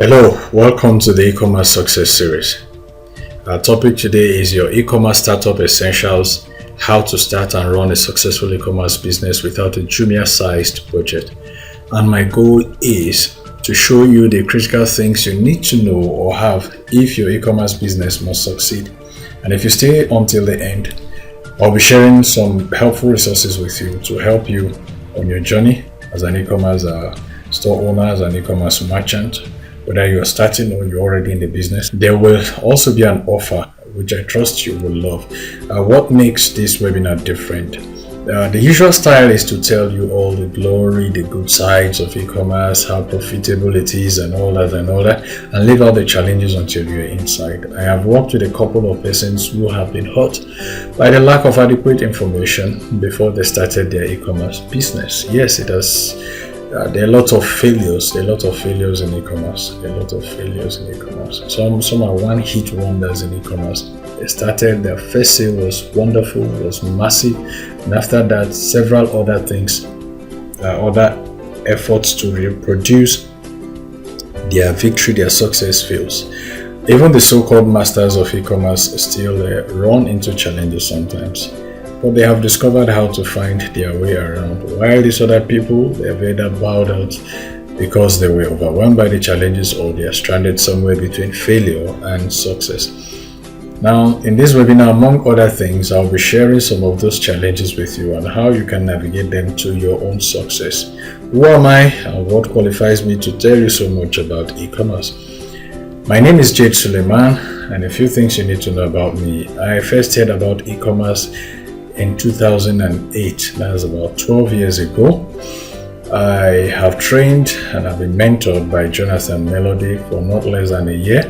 Hello, welcome to the e-commerce success series. Our topic today is your e-commerce startup essentials, how to start and run a successful e-commerce business without a JUMIA-sized budget. And my goal is to show you the critical things you need to know or have if your e-commerce business must succeed. And if you stay until the end, I'll be sharing some helpful resources with you to help you on your journey as an e-commerce store owner, as an e-commerce merchant. Whether you're starting or you're already in the business, there will also be an offer which I trust you will love. What makes this webinar different? The usual style is to tell you all the glory, the good sides of e-commerce, how profitable it is and all that, and leave out the challenges until you're inside. I have worked with a couple of persons who have been hurt by the lack of adequate information before they started their e-commerce business. Yes, it has. There are a lot of failures. There are a lot of failures in e-commerce. Some are one-hit wonders in e-commerce. They started, their first sale was wonderful, was massive, and after that, several other things, other efforts to reproduce their victory, their success fails. Even the so-called masters of e-commerce still run into challenges sometimes. But they have discovered how to find their way around. While these other people, they have either bowed out because they were overwhelmed by the challenges or they are stranded somewhere between failure and success. Now, in this webinar, among other things, I'll be sharing some of those challenges with you and how you can navigate them to your own success. Who am I and what qualifies me to tell you so much about e-commerce? My name is Jade Suleiman, and a few things you need to know about me. I first heard about e-commerce in 2008, that's about 12 years ago. I have trained and have been mentored by Jonathan Melody for not less than a year.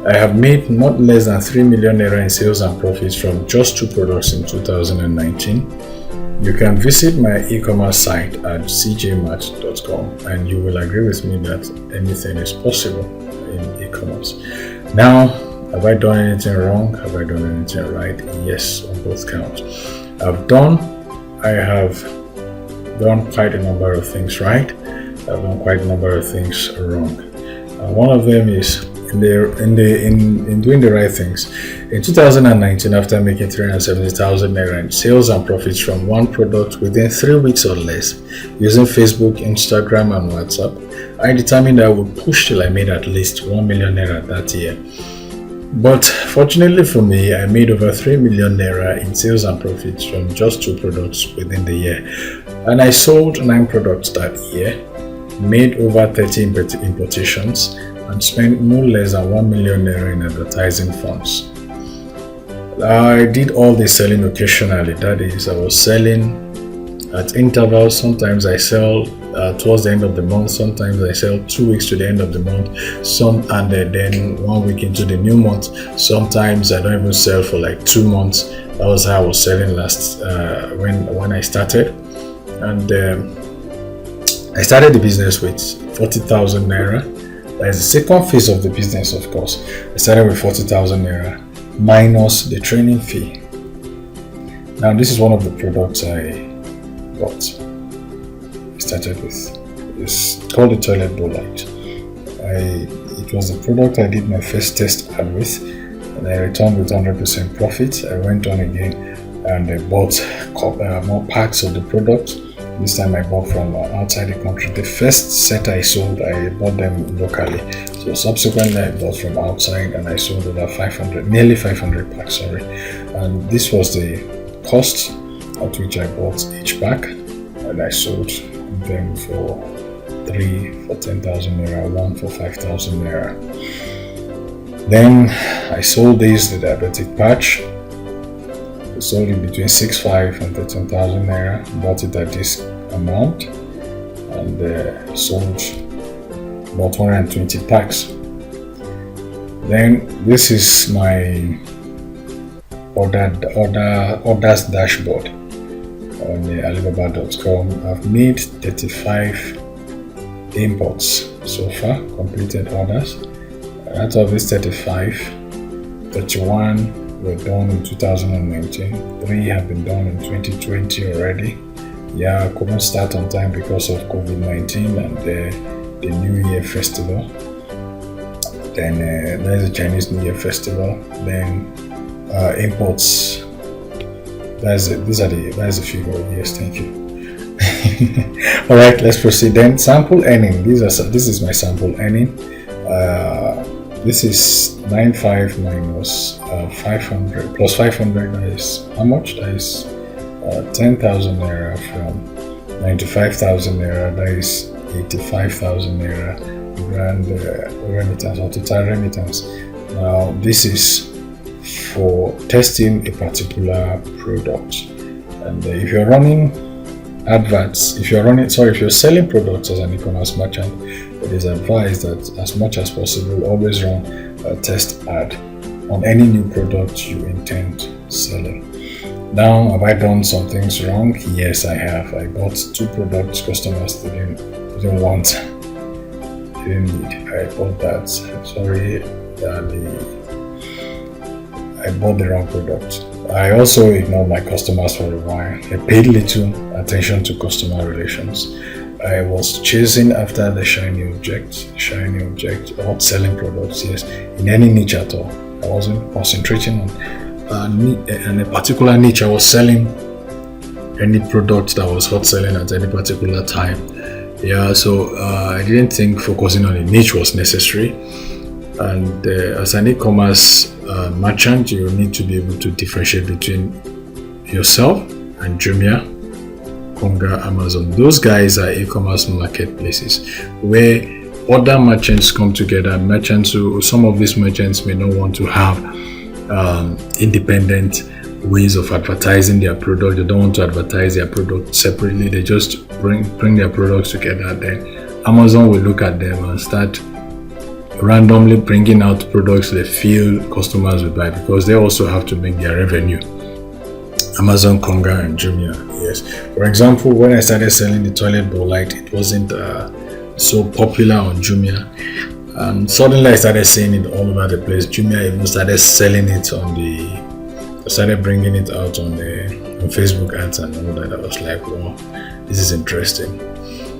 I have made not less than 3 million naira in sales and profits from just 2 products in 2019. You can visit my e-commerce site at cjmatch.com and you will agree with me that anything is possible in e-commerce. Now, have I done anything wrong? Have I done anything right? Yes, on both counts. I have done quite a number of things right. I've done quite a number of things wrong. One of them is in doing the right things. In 2019, after making 370,000 naira in sales and profits from one product within 3 weeks or less, using Facebook, Instagram, and WhatsApp, I determined I would push till I made at least 1 million naira that year. But fortunately for me, I made over 3 million naira in sales and profits from just 2 products within the year. And I sold 9 products that year, made over 30 importations, and spent no less than 1 million naira in advertising funds. I did all the selling occasionally, that is, I was selling at intervals. Sometimes I sell towards the end of the month, sometimes I sell 2 weeks to the end of the month, and then 1 week into the new month. Sometimes I don't even sell for like 2 months. That was how I was selling last when I started. And I started the business with 40,000 naira. That is the second phase of the business, of course. I started with 40,000 naira minus the training fee. Now, this is one of the products I bought. Started with. It's called the toilet bowl light. It was the product I did my first test ad with, and I returned with 100% profit. I went on again and I bought more packs of the product. This time I bought from outside the country. The first set I sold, I bought them locally. So subsequently I bought from outside and I sold over nearly 500 packs, And this was the cost at which I bought each pack, and I sold them for 3 for 10,000 naira, 1 for 5,000 naira. Then I sold the diabetic patch. I sold it between 6,500 and 13,000 naira. Bought it at this amount and sold about 120 packs. Then this is my orders dashboard on Alibaba.com. I've made 35 imports so far, completed orders. Out of these 35, 31 were done in 2019, 3 have been done in 2020 already. I couldn't start on time because of COVID-19 and the New Year festival. Then there's a Chinese New Year festival. Then imports. That's a figure. Yes, thank you. All right, let's proceed. Then sample earning. This is my sample earning. This is 95 minus 500 plus 500. That is how much? That is 10,000 naira from 95,000 naira. That is 85,000 naira grand remittance or total remittance. Now this is for testing a particular product, and if you're running adverts, if you're selling products as an e-commerce merchant, it is advised that as much as possible always run a test ad on any new product you intend selling. Now, have I done some things wrong? Yes, I have. I bought 2 products customers didn't want, didn't need. I bought that. Sorry, I bought the wrong product. I also ignored my customers for a while. I paid little attention to customer relations. I was chasing after the shiny object, or selling products, yes, in any niche at all. I wasn't concentrating on a particular niche. I was selling any product that was hot selling at any particular time. Yeah, so I didn't think focusing on a niche was necessary. And as an e-commerce merchant, you need to be able to differentiate between yourself and Jumia, Konga, Amazon. Those guys are e-commerce marketplaces where other merchants come together. Some of these merchants may not want to have independent ways of advertising their product. They don't want to advertise their product separately. They just bring their products together. Then Amazon will look at them and start randomly bringing out products they feel customers will buy, because they also have to make their revenue. Amazon, Konga, and Jumia. Yes. For example, when I started selling the toilet bowl light, it wasn't so popular on Jumia. And suddenly I started seeing it all over the place. Jumia even started selling it started bringing it out on Facebook ads and all that. I was like, wow, this is interesting.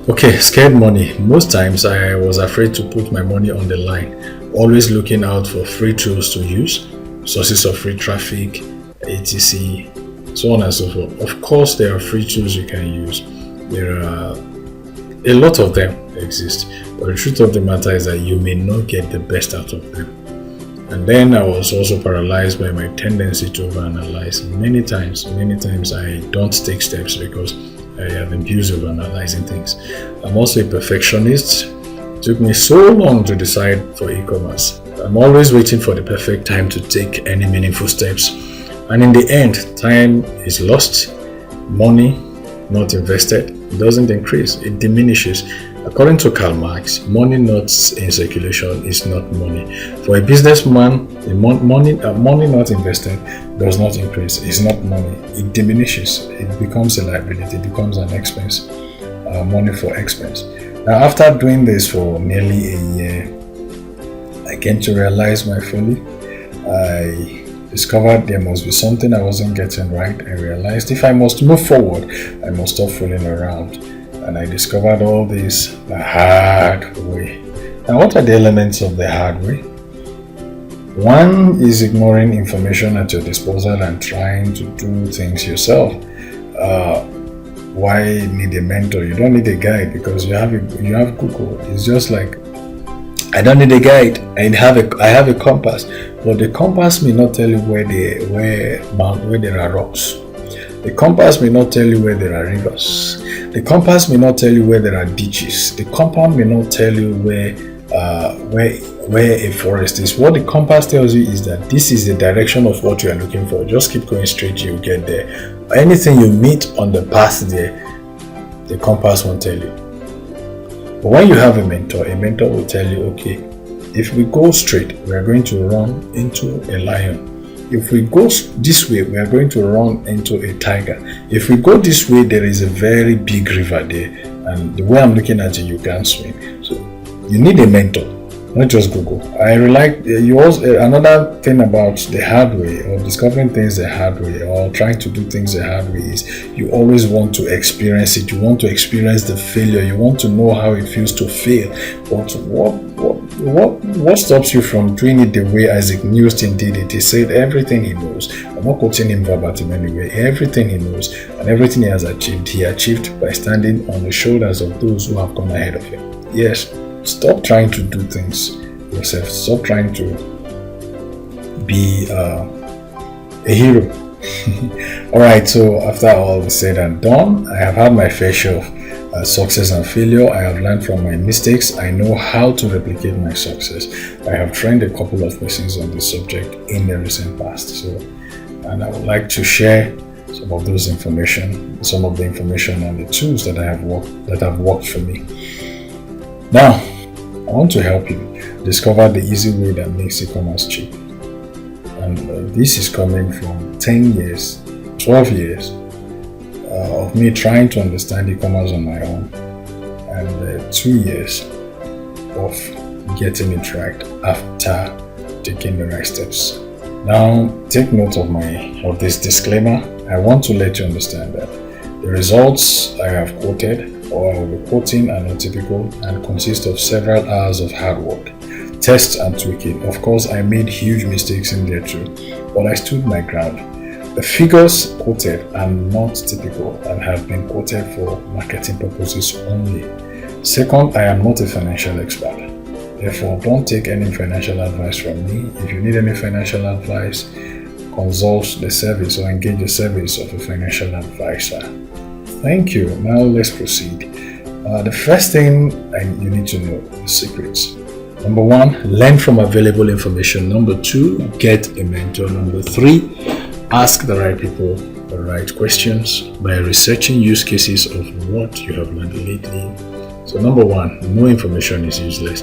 Okay, scared money. Most times I was afraid to put my money on the line, always looking out for free tools to use, sources of free traffic, etc., so on and so forth. Of course, there are free tools you can use. There are a lot of them exist, but the truth of the matter is that you may not get the best out of them. And then I was also paralyzed by my tendency to overanalyze. Many times I don't take steps because I have been abused of analyzing things. I'm also a perfectionist. It took me so long to decide for e-commerce. I'm always waiting for the perfect time to take any meaningful steps. And in the end, time is lost, money not invested. It doesn't increase, it diminishes. According to Karl Marx, money not in circulation is not money. For a businessman, money not invested does not increase. It's not money. It diminishes. It becomes a liability. It becomes an expense. Money for expense. Now, after doing this for nearly a year, I came to realize my folly. I discovered there must be something I wasn't getting right. I realized if I must move forward, I must stop fooling around. And I discovered all this the hard way. Now, what are the elements of the hard way? One is ignoring information at your disposal and trying to do things yourself. Why need a mentor? You don't need a guide because you have Google. It's just like, I don't need a guide. I have a compass, but the compass may not tell you where there are rocks. The compass may not tell you where there are rivers. The compass may not tell you where there are ditches. The compass may not tell you where a forest is. What the compass tells you is that this is the direction of what you are looking for. Just keep going straight, you'll get there. Anything you meet on the path there, the compass won't tell you. But when you have a mentor will tell you, okay, if we go straight, we are going to run into a lion. If we go this way, we are going to run into a tiger. If we go this way, there is a very big river there. And the way I'm looking at it, you can't swim. So you need a mentor, not just Google. I like another thing about the hard way or discovering things the hard way or trying to do things the hard way is you always want to experience it. You want to experience the failure. You want to know how it feels to fail. But what stops you from doing it the way Isaac Newton did it? He said everything he knows. I'm not quoting him verbatim anyway. Everything he knows and everything he has achieved, he achieved by standing on the shoulders of those who have gone ahead of him. Yes, stop trying to do things yourself. Stop trying to be a hero. Alright, so after all is said and done, I have had my fair share of success and failure. I have learned from my mistakes. I know how to replicate my success. I have trained a couple of persons on this subject in the recent past. And I would like to share some of the information and the tools that have worked for me. Now, I want to help you discover the easy way that makes e-commerce cheap. And this is coming from 10 years, 12 years of me trying to understand e-commerce on my own, and 2 years of getting it right after taking the right steps. Now, take note of this disclaimer. I want to let you understand that the results I have quoted or I will be quoting are not typical and consist of several hours of hard work, tests and tweaking. Of course, I made huge mistakes in there too, but I stood my ground. The figures quoted are not typical and have been quoted for marketing purposes only. Second, I am not a financial expert. Therefore, don't take any financial advice from me. If you need any financial advice, consult the service or engage the service of a financial advisor. Thank you. Now let's proceed. The first thing you need to know is secrets. Number 1, learn from available information. Number 2, get a mentor. Number 3, ask the right people the right questions by researching use cases of what you have learned lately. So number 1, no information is useless.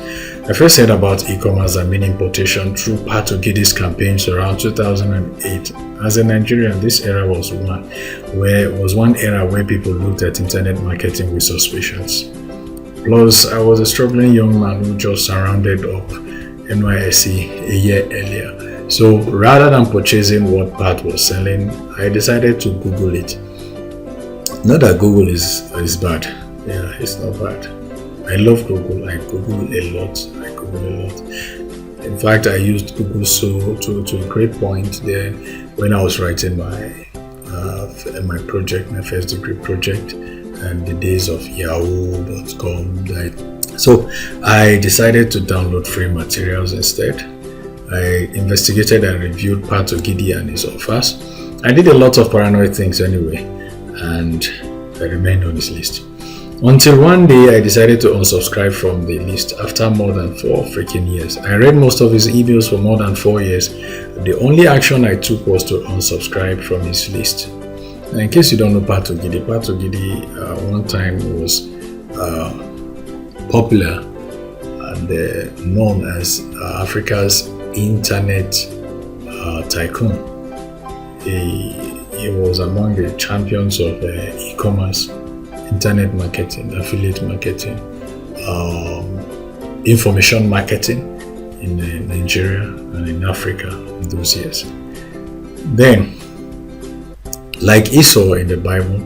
I first said about e-commerce and mean importation through Patogidi's campaigns around 2008. As a Nigerian, this era was one era where people looked at internet marketing with suspicions. Plus, I was a struggling young man who just rounded up NYSC a year earlier. So rather than purchasing what Pat was selling, I decided to Google it. Not that Google is bad. Yeah, it's not bad. I love Google. I Google a lot. In fact, I used Google to a great point there when I was writing my project, my first degree project, and the days of yahoo.com. So I decided to download free materials instead. I investigated and reviewed Patogidi and his offers. I did a lot of paranoid things anyway, and I remained on his list. Until one day I decided to unsubscribe from the list after more than 4 freaking years. I read most of his emails for more than 4 years. The only action I took was to unsubscribe from his list. And in case you don't know Patogidi one time was popular and known as Africa's internet tycoon. He was among the champions of e-commerce, internet marketing, affiliate marketing, information marketing in Nigeria and in Africa in those years. Then, like Esau in the Bible,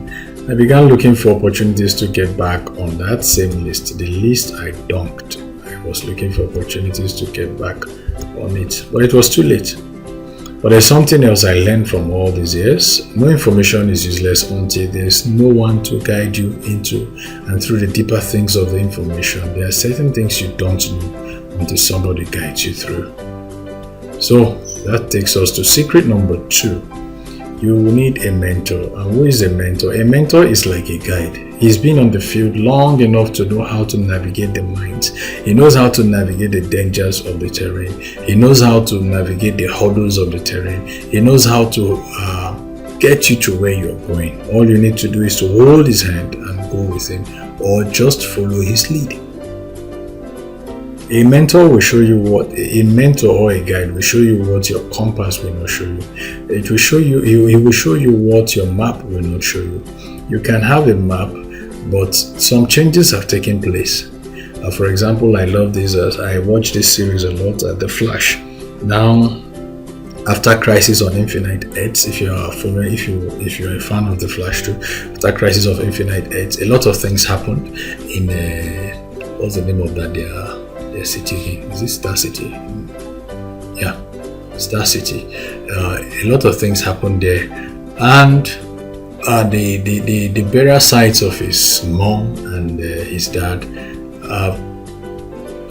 I began looking for opportunities to get back on that same list, the list I dunked. I was looking for opportunities to get back on it, but it was too late. But there's something else I learned from all these years. No information is useless until there's no one to guide you into and through the deeper things of the information. There are certain things you don't know until somebody guides you through. So that takes us to secret number 2. You need a mentor. And who is a mentor? A mentor is like a guide. He's been on the field long enough to know how to navigate the mines. He knows how to navigate the dangers of the terrain. He knows how to navigate the hurdles of the terrain. He knows how to get you to where you're going. All you need to do is to hold his hand and go with him, or just follow his lead. A mentor will show you a mentor or a guide will show you what your compass will not show you. He will show you what your map will not show you. You can have a map, but some changes have taken place. For example, I love this. I watch this series a lot, The Flash. Now, after Crisis on Infinite Earths, if you're a fan of The Flash too, after Crisis of Infinite Earths, a lot of things happened in what's the name of that? Their city. Is it Star City? Yeah, Star City. A lot of things happened there, and the burial sites of his mom and his dad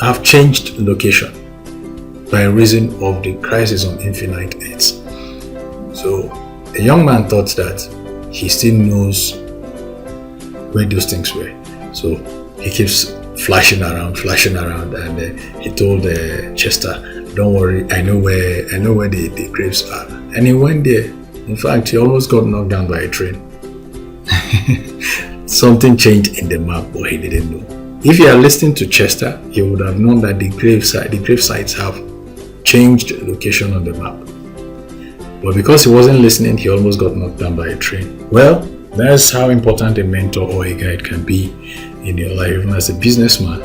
have changed location by reason of the crisis on Infinite Earths. So a young man thought that he still knows where those things were. So he keeps flashing around, and he told Chester, "Don't worry, I know where the graves are." And he went there. In fact, he almost got knocked down by a train. Something changed in the map, but he didn't know. If you are listening to Chester, you would have known that the grave sites have changed location on the map. But because he wasn't listening, he almost got knocked down by a train. Well, that's how important a mentor or a guide can be in your life, even as a businessman.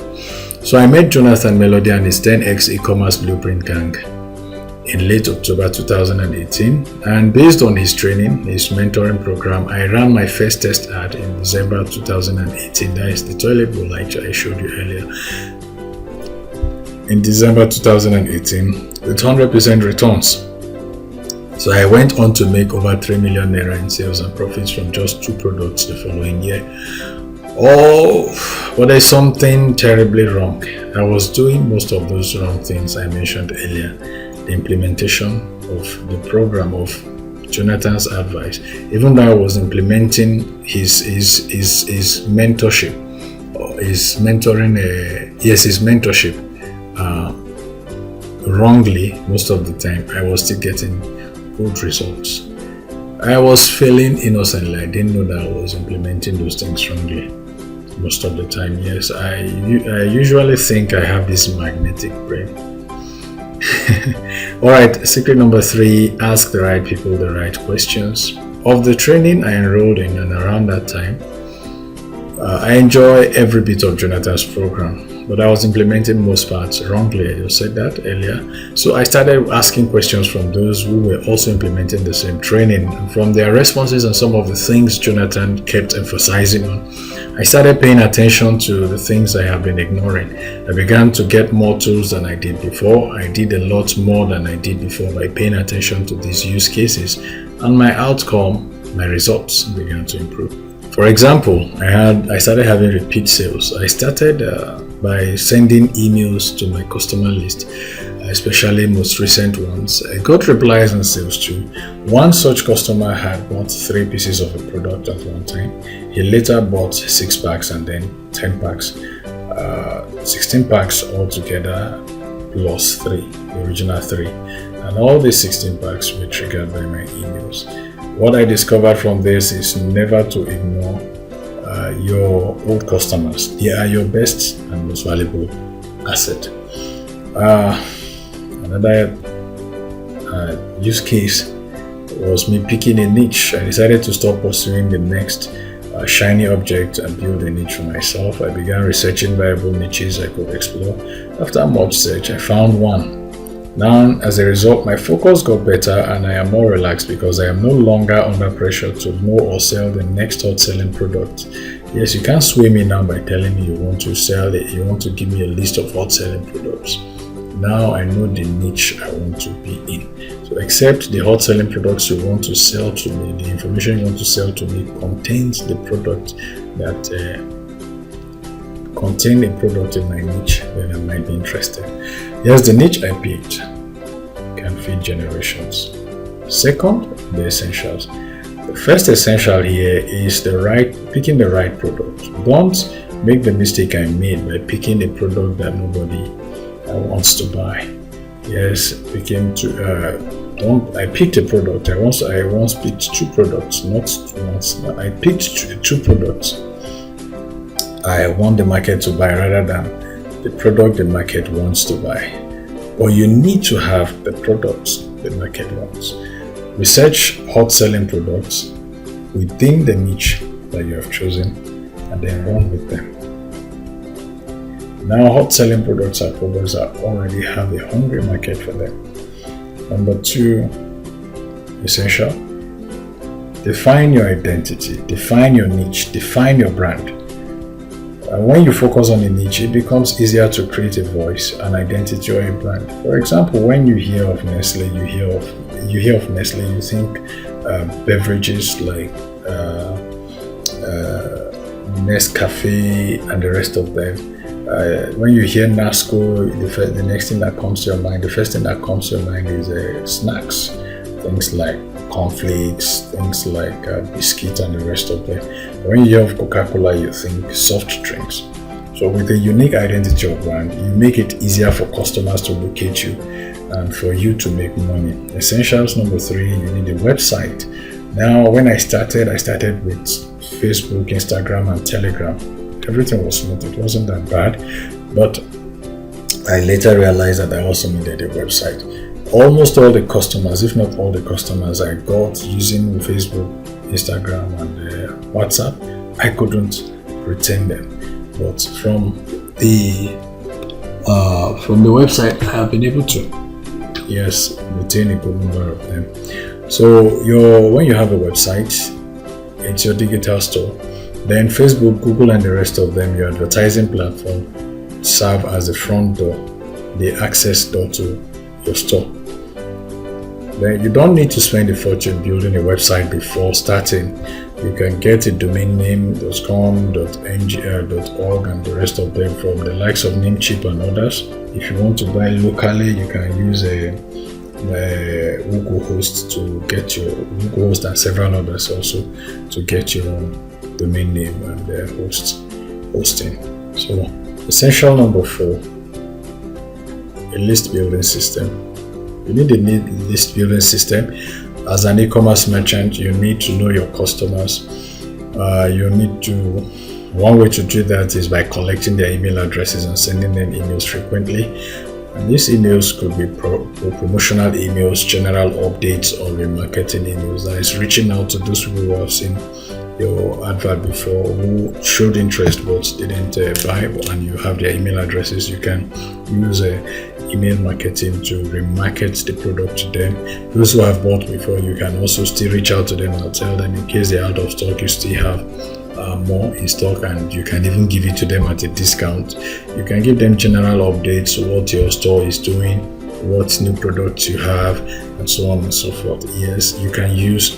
So I met Jonathan Melody and his 10x e-commerce blueprint gang in late October 2018, and based on his training, his mentoring program, I ran my first test ad in December 2018. That is the toilet bowl I showed you earlier. In December 2018 with 100% returns. So I went on to make over 3 million naira in sales and profits from just 2 products the following year. Oh, but there's something terribly wrong. I was doing most of those wrong things I mentioned earlier. The implementation of the program of Jonathan's advice, even though I was implementing his mentorship, his mentorship wrongly most of the time, I was still getting good results. I was failing innocently. I didn't know that I was implementing those things wrongly most of the time. Yes, I usually think I have this magnetic brain. Alright, secret number 3, ask the right people the right questions. Of the training I enrolled in and around that time, I enjoy every bit of Jonathan's program, but I was implementing most parts wrongly. I just said that earlier. So I started asking questions from those who were also implementing the same training, and from their responses and some of the things Jonathan kept emphasizing on, I started paying attention to the things I have been ignoring. I began to get more tools than I did before. I did a lot more than I did before by paying attention to these use cases, and my outcome, my results began to improve. For example, I started having repeat sales. I started by sending emails to my customer list, especially most recent ones. I got replies and sales too. One such customer had bought 3 pieces of a product at one time. He later bought 6 packs and then 10 packs, 16 packs altogether plus 3, the original 3. And all these 16 packs were triggered by my emails. What I discovered from this is never to ignore your old customers. They are your best and most valuable asset. Another use case was me picking a niche. I decided to stop pursuing the next shiny object and build a niche for myself. I began researching viable niches I could explore. After much search, I found one. Now, as a result, my focus got better and I am more relaxed because I am no longer under pressure to know or sell the next hot selling product. Yes, you can't sway me now by telling me you want to sell it, you want to give me a list of hot selling products. Now I know the niche I want to be in. So except the hot selling products you want to sell to me, the information you want to sell to me contains the product that contain a product in my niche, then I might be interested. Yes, the niche I picked can feed generations. Second, the essentials. The first essential here is picking the right product. Don't make the mistake I made by picking a product that nobody wants to buy. Yes, I picked a product. I once picked 2 products, not once. I picked 2 products I want the market to buy rather than the product the market wants to buy. Or you need to have the products the market wants. Research hot selling products within the niche that you have chosen and then run with them. Now hot selling products are products that already have a hungry market for them. Number 2, essential. Define your identity, define your niche, define your brand. When you focus on a niche, it becomes easier to create a voice, an identity, or a brand. For example, when you hear of Nestle, you hear of Nestle, you think beverages like Nescafe and the rest of them. When you hear NASCO, the next thing that comes to your mind, the first thing that comes to your mind is snacks, things like cornflakes, things like biscuits and the rest of them. When you hear of Coca-Cola, you think soft drinks. So with a unique identity of brand, you make it easier for customers to locate you and for you to make money. Essentials number 3, you need a website. Now, when I started with Facebook, Instagram, and Telegram. Everything was smooth. It wasn't that bad, but I later realized that I also needed a website. Almost all the customers, if not all the customers I got using Facebook, Instagram, and WhatsApp, I couldn't retain them. But from the website, I have been able to, yes, retain a good number of them. So when you have a website, it's your digital store. Then Facebook, Google, and the rest of them, your advertising platform, serve as the front door, the access door to your store. Then you don't need to spend a fortune building a website before starting. You can get a domain name .com, .mgr, .org, and the rest of them from the likes of Namecheap and others. If you want to buy locally, you can use a Google host to get your Google host and several others also to get your domain name and hosting. So essential number 4, a list building system. You need a list building system. As an e-commerce merchant, you need to know your customers. One way to do that is by collecting their email addresses and sending them emails frequently. And these emails could be promotional emails, general updates, or remarketing emails. That is reaching out to those people who have seen your advert before, who showed interest but didn't buy, and you have their email addresses. You can use email marketing to remarket the product to them. Those who have bought before, you can also still reach out to them and tell them in case they're out of stock, you still have more in stock, and you can even give it to them at a discount. You can give them general updates, what your store is doing, what new products you have, and so on and so forth. Yes, you can use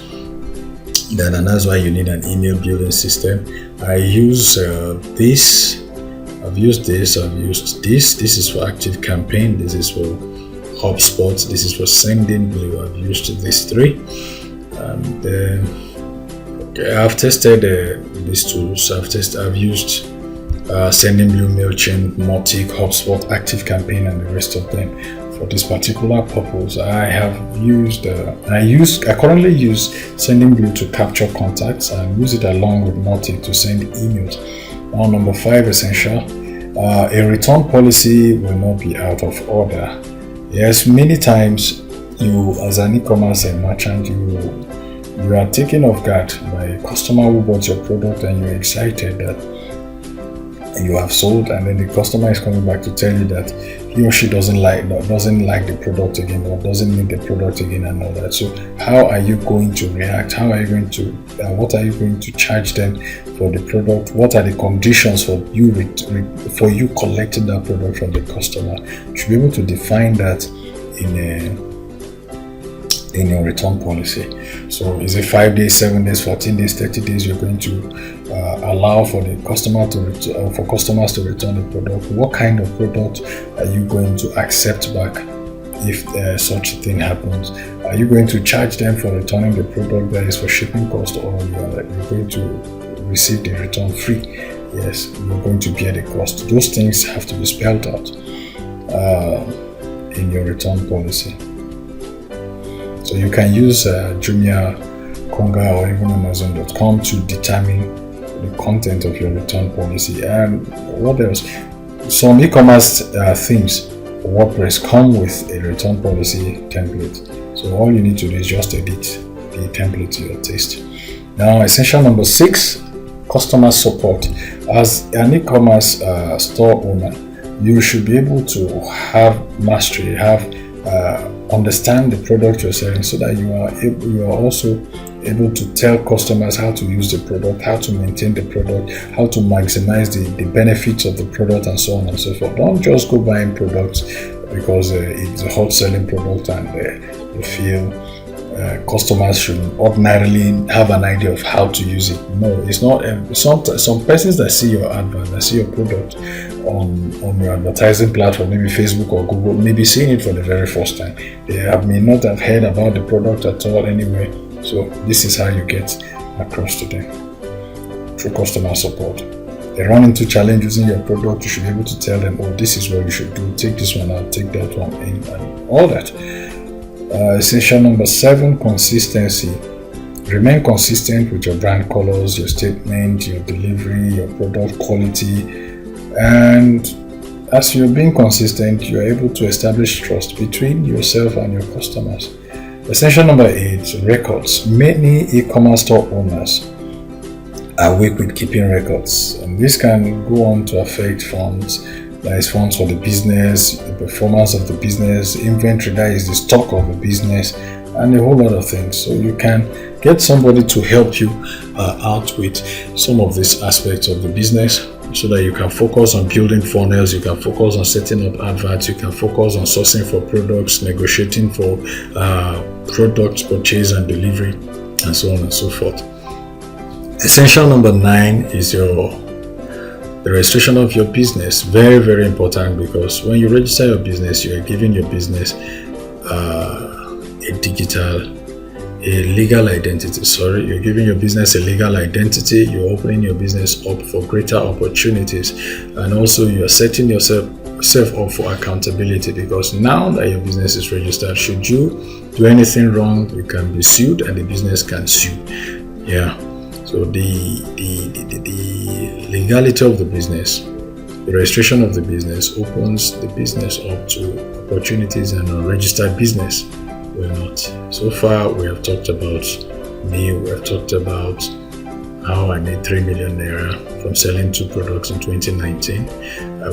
that, and that's why you need an email building system. I use this. I've used this. This is for Active Campaign. This is for HubSpot. This is for Sendinblue. I've used these 3, and I've tested these tools. I've used Sendinblue, MailChimp, Mautic, HubSpot, Active Campaign, and the rest of them. For this particular purpose, I currently use Sendinblue to capture contacts and use it along with Mautic to send emails. Now, number 5, essential. A return policy will not be out of order. Yes, many times you, as an e-commerce merchant, you are taken off guard by a customer who bought your product, and you're excited that you have sold, and then the customer is coming back to tell you that he or she doesn't like the product again, or doesn't need the product again, and all that. So how are you going to react? How are you going to what are you going to charge them for the product? What are the conditions for you collecting that product from the customer? You should be able to define that in your return policy. So is it 5 days, 7 days, 14 days, 30 days? You're going to allow for the customer to for customers to return the product. What kind of product are you going to accept back if such a thing happens? Are you going to charge them for returning the product that is for shipping cost, or you're going to receive the return free? Yes, you're going to bear the cost. Those things have to be spelled out in your return policy. So you can use Jumia, Konga, or even Amazon.com to determine the content of your return policy. And what else? Some e-commerce themes for WordPress come with a return policy template. So all you need to do is just edit the template to your taste. Now, essential number 6, customer support. As an e-commerce store owner, you should be able to have mastery, understand the product you're selling, so that you are also able to tell customers how to use the product, how to maintain the product, how to maximize the benefits of the product, and so on and so forth. Don't just go buying products because it's a hot selling product and you feel customers should ordinarily have an idea of how to use it. No, it's not. Some persons that see your advert, that see your product on your advertising platform, maybe Facebook or Google, maybe seeing it for the very first time. They may not have heard about the product at all anyway. So this is how you get across to them, through customer support. They run into challenge using your product, you should be able to tell them, oh, this is what you should do, take this one out, take that one in, and all that. Essential number 7, consistency. Remain consistent with your brand colors, your statement, your delivery, your product quality, and as you're being consistent, you're able to establish trust between yourself and your customers. Essential number 8, records. Many e-commerce store owners are weak with keeping records, and this can go on to affect funds. There is funds for the business, the performance of the business, inventory, that is the stock of the business, and a whole lot of things. So you can get somebody to help you out with some of these aspects of the business, so that you can focus on building funnels, you can focus on setting up adverts, you can focus on sourcing for products, negotiating for product purchase and delivery, and so on and so forth. Essential number 9 is the registration of your business. Very, very important, because when you register your business, you are giving your business a legal identity. You're giving your business a legal identity. You're opening your business up for greater opportunities, and also you are setting yourself up for accountability, because now that your business is registered, should you do anything wrong, you can be sued and the business can sue. Yeah. So the legality of the business, the registration of the business opens the business up to opportunities, and unregistered business will not. So far we have talked about me, we have talked about how I made 3 million naira from selling 2 products in 2019.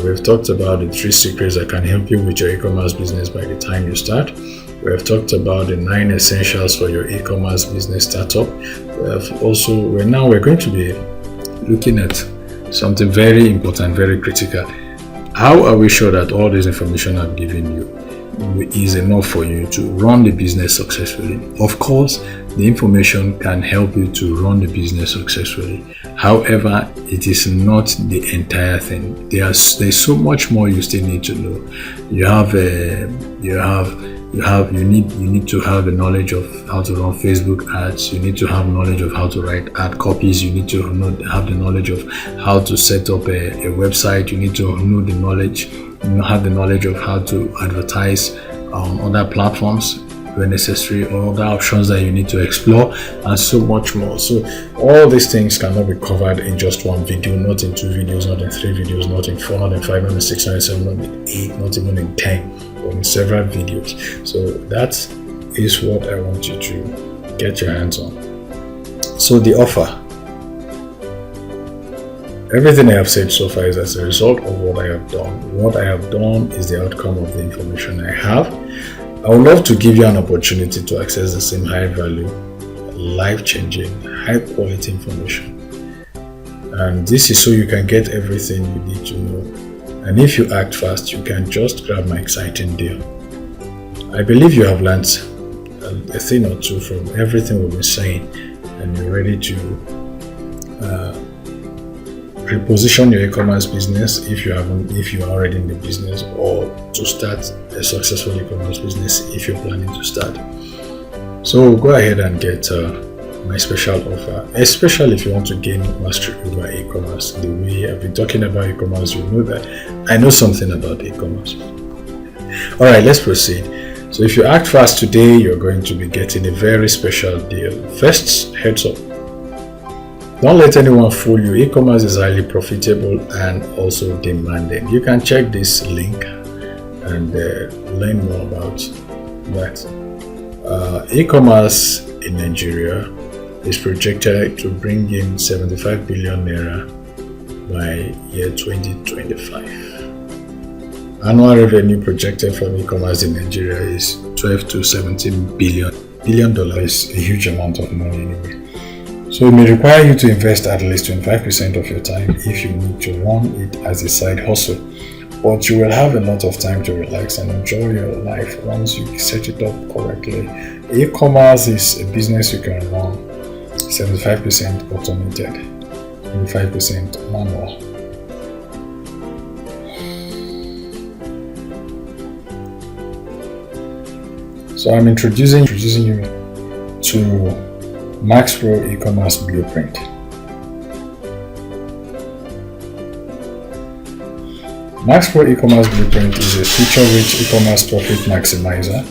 We've talked about the 3 secrets that can help you with your e-commerce business by the time you start. We have talked about the 9 essentials for your e-commerce business startup. We're going to be looking at something very important, very critical. How are we sure that all this information I've given you is enough for you to run the business successfully? Of course, the information can help you to run the business successfully. However, it is not the entire thing. There's so much more you still need to know. You need to have the knowledge of how to run Facebook ads. You need to have knowledge of how to write ad copies. You need to have the knowledge of how to set up a website. You need to have the knowledge of how to advertise on other platforms where necessary, or other options that you need to explore, and so much more. So all these things cannot be covered in just one video, not in 2 videos, not in 3 videos, not in 4, not in 5, not in 6, not in 7, not in 8, not even in 10, but in several videos. So that is what I want you to get your hands on. So the offer. Everything I have said so far is as a result of what I have done. What I have done is the outcome of the information I have. I would love to give you an opportunity to access the same high value, life-changing, high quality information. And this is so you can get everything you need to know. And if you act fast, you can just grab my exciting deal. I believe you have learned a thing or two from everything we've been saying, and you're ready to reposition your e-commerce business if you are already in the business, or to start a successful e-commerce business if you're planning to start. So go ahead and get my special offer, especially if you want to gain mastery over e-commerce. The way I've been talking about e-commerce, you know that I know something about e-commerce. All right, let's proceed. So if you act fast today, you're going to be getting a very special deal. First, heads up. Don't let anyone fool you. E-commerce is highly profitable and also demanding. You can check this link and learn more about that. E-commerce in Nigeria is projected to bring in 75 billion naira by year 2025. Annual revenue projected from e-commerce in Nigeria is 12 to 17 billion $1 billion is a huge amount of money anyway. So it may require you to invest at least 25% of your time if you need to run it as a side hustle. But you will have a lot of time to relax and enjoy your life once you set it up correctly. E-commerce is a business you can run 75% automated, 25% manual. So I'm introducing you to Max Pro e-commerce blueprint. Max Pro e-commerce blueprint is a feature-rich e-commerce profit maximizer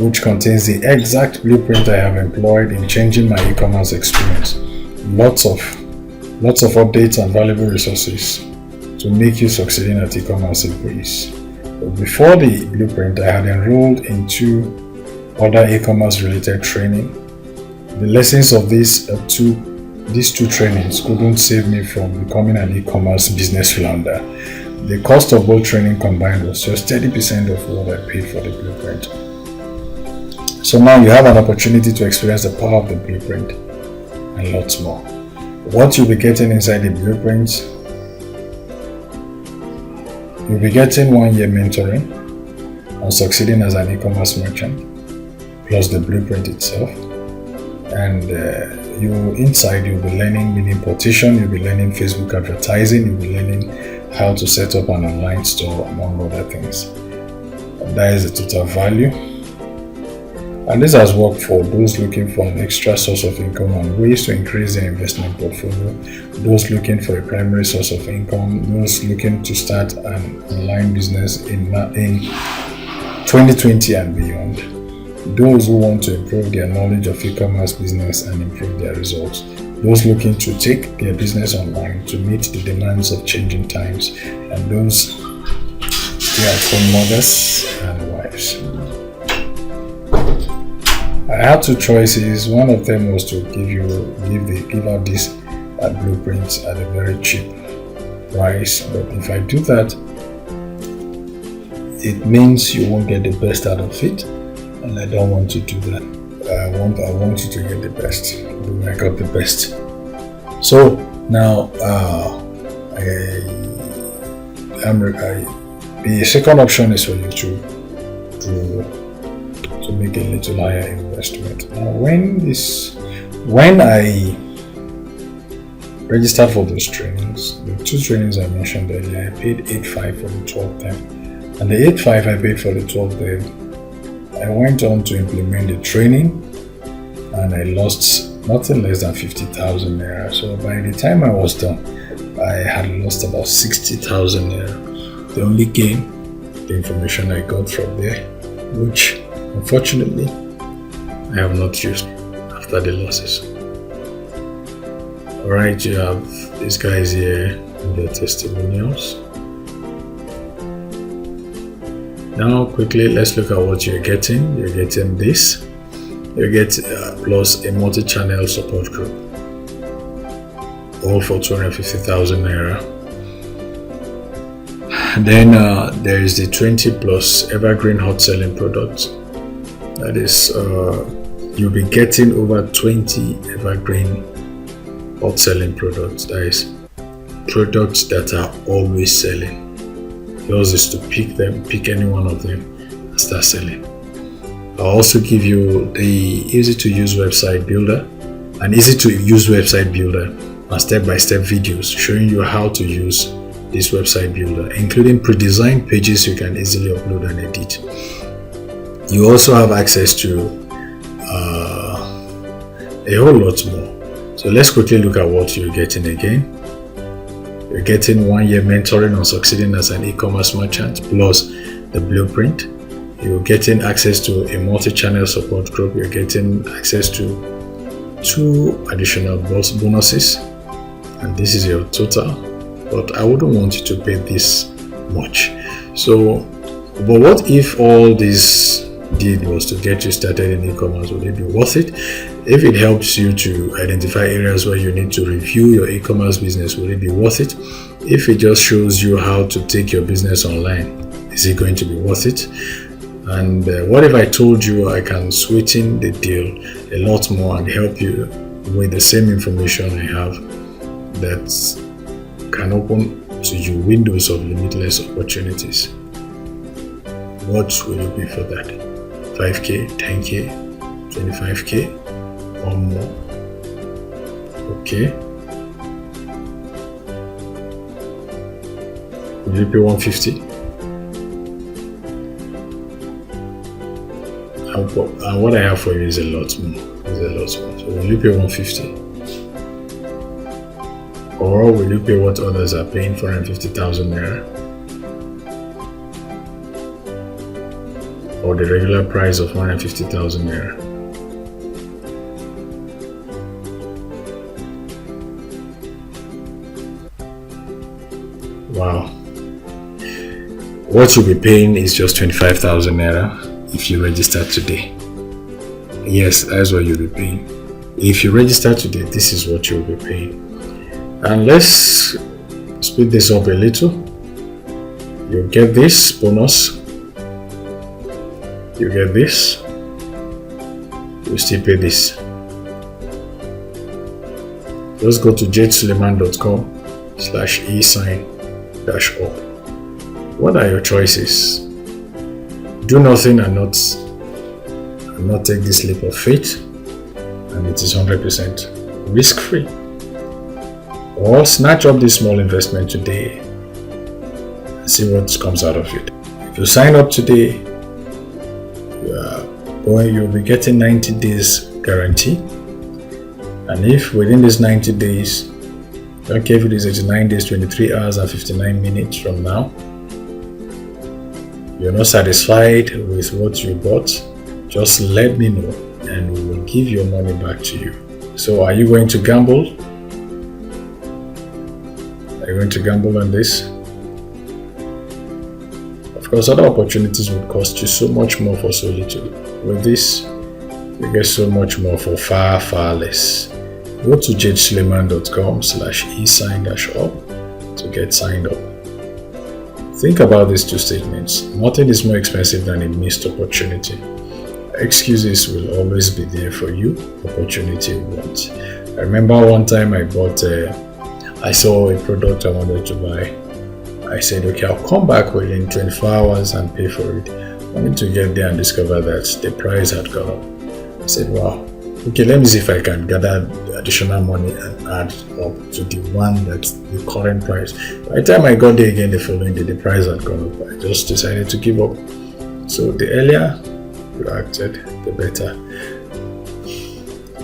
which contains the exact blueprint I have employed in changing my e-commerce experience. Lots of updates and valuable resources to make you succeeding at e-commerce in breeze. But before the blueprint, I had enrolled in 2 other e-commerce related training. The lessons of these 2 trainings couldn't save me from becoming an e-commerce business flounder. The cost of both training combined was just 30% of what I paid for the blueprint. So now you have an opportunity to experience the power of the blueprint and lots more. What you'll be getting inside the blueprint, you'll be getting 1-year mentoring on succeeding as an e-commerce merchant, plus the blueprint itself. And you'll be learning mini importation, you'll be learning Facebook advertising, you'll be learning how to set up an online store, among other things. And that is the total value. And this has worked for those looking for an extra source of income and ways to increase their investment portfolio, those looking for a primary source of income, those looking to start an online business in 2020 and beyond, those who want to improve their knowledge of e-commerce business and improve their results, those looking to take their business online to meet the demands of changing times, and those stay-at-home mothers and wives. I had 2 choices. One of them was to give out this blueprints at a very cheap price, but if I do that, it means you won't get the best out of it, and I don't want to do that. I want you to get the best. I got the best. So now, the second option is for you to make a little higher investment. Now, when I registered for those trainings, the 2 trainings I mentioned earlier, I paid $8,500 for the 12 them, and the $8,500 I paid for the 12 them, I went on to implement the training, and I lost nothing less than 50,000 naira. So by the time I was done, I had lost about 60,000 naira. The only gain, the information I got from there, which unfortunately I have not used after the losses. Alright, you have these guys here in their testimonials. Now quickly, let's look at what you're getting. You're getting this. You get plus a multi-channel support group, all for 250,000 naira. Then there is the 20 plus evergreen hot selling products. That is, you'll be getting over 20 evergreen hot selling products. That is, products that are always selling. Yours is to pick any one of them and start selling. I'll also give you the easy to use website builder and step-by-step videos showing you how to use this website builder, including pre-designed pages you can easily upload and edit. You also have access to a whole lot more. So let's quickly look at what you're getting again. You're getting 1-year mentoring on succeeding as an e-commerce merchant plus the blueprint. You're getting access to a multi-channel support group. You're getting access to 2 additional bonuses, and this is your total. But I wouldn't want you to pay this much. So, but what if all this did was to get you started in e-commerce? Would it be worth it? If it helps you to identify areas where you need to review your e-commerce business, would it be worth it? If it just shows you how to take your business online, is it going to be worth it? And what if I told you I can sweeten the deal a lot more and help you with the same information I have that can open to you windows of limitless opportunities? What will you be for that? 5K, 10K, 25K or more? Okay. Will you pay 150? And what I have for you is a lot more. So will you pay 150? Or will you pay what others are paying, 450,000 naira? Or the regular price of 150,000 naira? Wow. What you'll be paying is just 25,000 naira if you register today. Yes, that's what you'll be paying. If you register today, this is what you'll be paying. And let's speed this up a little. You get this bonus. You get this. You still pay this. Just go to jadesuleiman.com/esign-up. What are your choices? Do nothing and not take this leap of faith, and it is 100% risk-free. Or snatch up this small investment today and see what comes out of it. If you sign up today, you'll be getting 90 days guarantee. And if within these 90 days, don't care if it is 89 days, 23 hours and 59 minutes from now, you're not satisfied with what you bought, just let me know and we will give your money back to you. So are you going to gamble? Are you going to gamble on this? Of course, other opportunities would cost you so much more for so little. With this, you get so much more for far, far less. Go to jadesuleiman.com/esign-up to get signed up. Think about these two statements. Nothing is more expensive than a missed opportunity. Excuses will always be there for you. Opportunity won't. I remember one time I saw a product I wanted to buy. I said, okay, I'll come back within 24 hours and pay for it. I wanted to get there and discover that the price had gone up. I said, wow, okay, let me see if I can gather additional money and add up to the one that's the current price. By the time I got there again the following day, the price had gone up. I just decided to give up. So the earlier you acted, the better.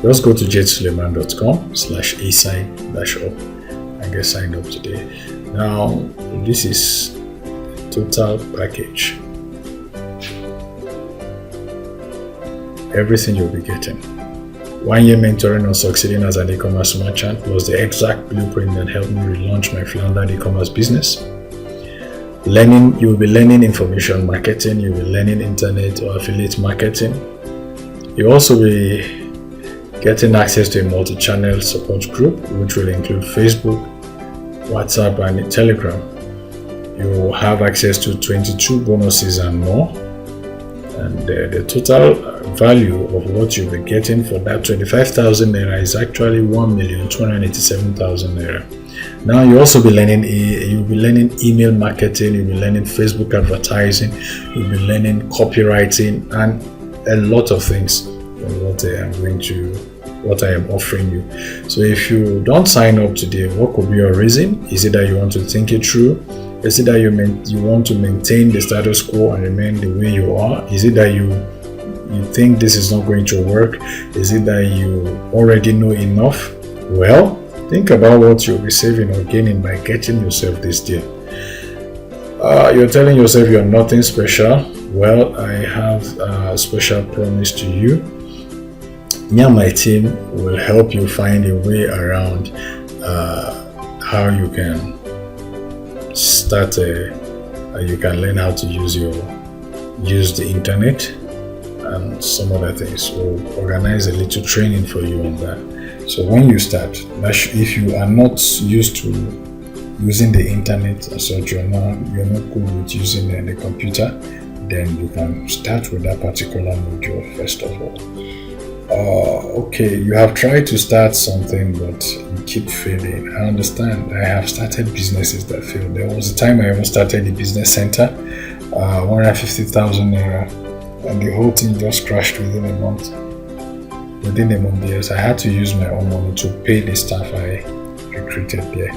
Just go to jadesuleiman.com/esign-up and get signed up today. Now, this is the total package. Everything you'll be getting. 1 year mentoring on succeeding as an e-commerce merchant plus the exact blueprint that helped me relaunch my floundered e-commerce business. You'll be learning information marketing, you'll be learning internet or affiliate marketing. You'll also be getting access to a multi-channel support group, which will include Facebook, WhatsApp, and Telegram. You will have access to 22 bonuses and more. And the total value of what you'll be getting for that 25,000 naira is actually 1,287,000 naira. Now you'll also be learning email marketing, you'll be learning Facebook advertising, you'll be learning copywriting, and a lot of things what I am offering you. So if you don't sign up today, what could be your reason? Is it that you want to think it through? Is it that you want to maintain the status quo and remain the way you are? Is it that you think this is not going to work? Is it that you already know enough? Well, think about what you'll be saving or gaining by getting yourself this deal. You're telling yourself you're nothing special. Well, I have a special promise to you. Me and my team will help you find a way around how you can start you can learn how to use the internet and some other things. We'll organize a little training for you on that. So when you start, if you are not used to using the internet as such, you're not good with using the computer, then you can start with that particular module first of all. Okay, you have tried to start something but you keep failing. I understand. I have started businesses that failed. There was a time I even started the business center, 150,000 naira, and the whole thing just crashed within a month. Within a month, yes, I had to use my own money to pay the staff I recruited there.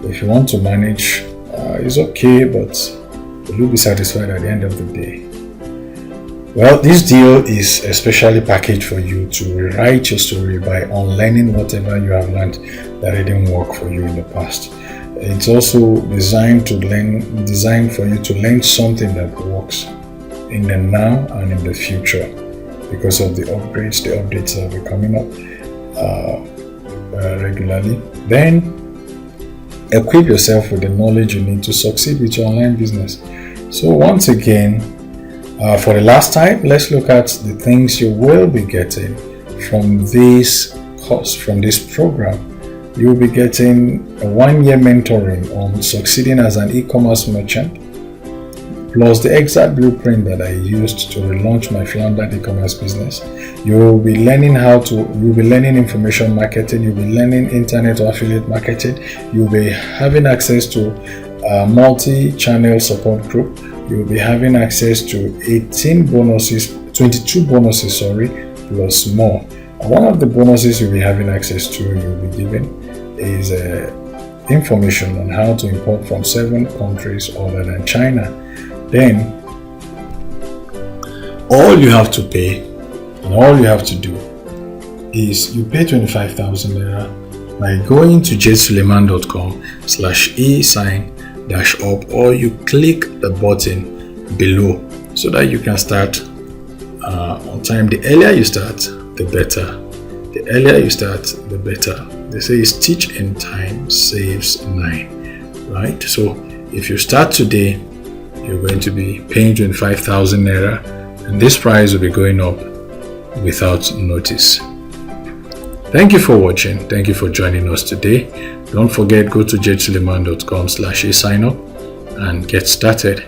So if you want to manage, it's okay, but you'll be satisfied at the end of the day. Well, this deal is especially packaged for you to rewrite your story by unlearning whatever you have learned that didn't work for you in the past. It's also designed for you to learn something that works in the now and in the future because of the upgrades. The updates that will be coming up regularly. Then equip yourself with the knowledge you need to succeed with your online business. So once again, for the last time, let's look at the things you will be getting from this course, from this program. You'll be getting a 1-year mentoring on succeeding as an e-commerce merchant, plus the exact blueprint that I used to relaunch my floundered e-commerce business. You'll be learning information marketing, you'll be learning internet or affiliate marketing, you'll be having access to a multi-channel support group, you'll be having access to 22 bonuses, plus more. And one of the bonuses you'll be having access to, you'll be given, is information on how to import from 7 countries other than China. Then, all you have to pay and all you have to do is you pay 25,000 naira by going to jsuleman.com/e-sign-up, or you click the button below so that you can start on time. The earlier you start, the better. The earlier you start, the better. They say it's teach in time saves 9, right? So if you start today, you're going to be paying 25,000 naira, and this price will be going up without notice. Thank you for watching. Thank you for joining us today. Don't forget, go to jsuleman.com/e-sign-up and get started.